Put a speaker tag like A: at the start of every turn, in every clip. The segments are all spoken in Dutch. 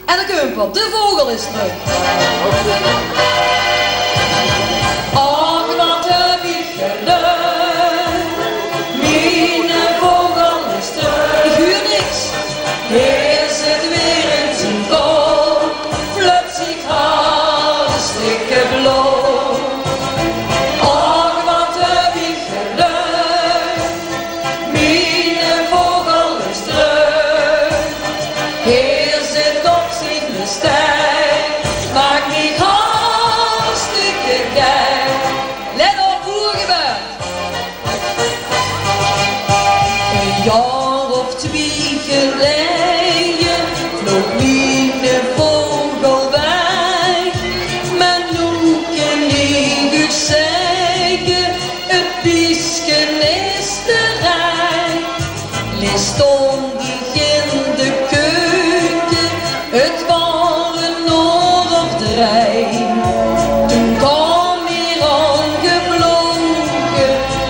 A: En de Kumper, de vogel is terug. Ach, wat heb ik gedaan. Mijn vogel is terug. Ik huur niks. Hier zit weer in zijn kool. Fluts, ik haal een stikke blauw. Ach, wat heb ik gedaan. Mijn vogel is terug. Hier zit op zijn stijl. Maak niet hartstikke geil. Let op hoe je bent. Een jaar of 2 geleden vloog mijn vogel weg. Maar nu kan ik u zeggen, het biesken is de rij. Les stond ik in de keuken, het waren nog op de rij. Toen kwam hier aangevlogen,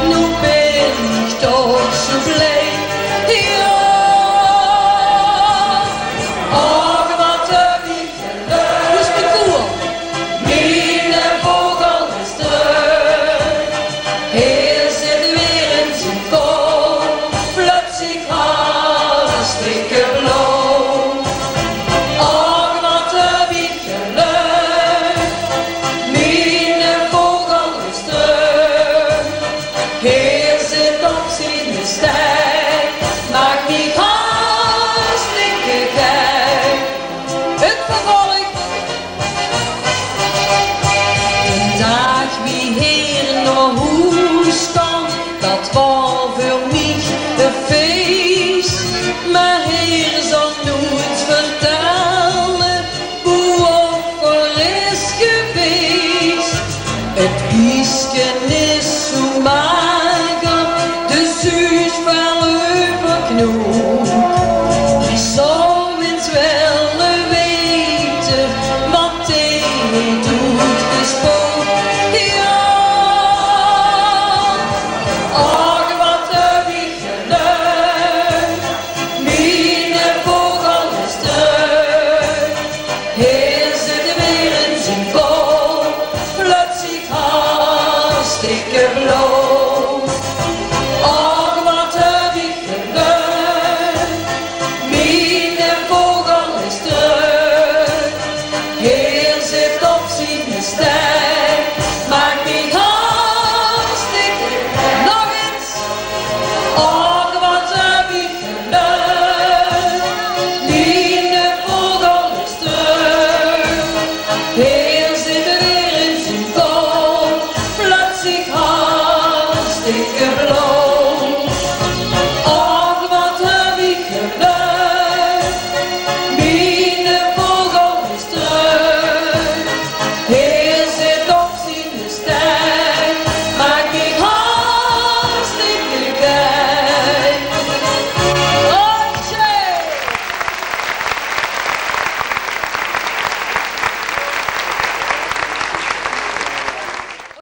A: nu ben ik toch zo blij. Ja, ach, wat heb ik gedaan. Hoe is mijn koe? Mijn vogel is terug. Hier zit weer in zijn kool. Fluts, ik haal een stikke blauw. Ach, wat heb ik gedaan. Mijn vogel is terug. Hier zit op zijn stijl. Maak niet hartstikke geil. Het vervolg. De dag wie hier naar huis kwam, dat was voor mij een feest. Maar heer zal nooit vertellen hoe offer is geweest. Het biesken is zo mager, de zuus wel overknoop. Die zou eens wel weten wat hij doet gesproken. Ja, ach, wat heb ik gedaan. Mijn vogel is terug. Hier zit weer in zijn kool. Fluts, ik hartstikke blauw. Ach, wat heb ik gedaan. Mijn vogel is terug. Hier zit op zijn stijl. Maak niet hartstikke nog eens. Ach, wat heb ik gedaan. Mijn vogel is terug. Hier zit weer in zijn kool. Fluts, ik hartstikke blauw.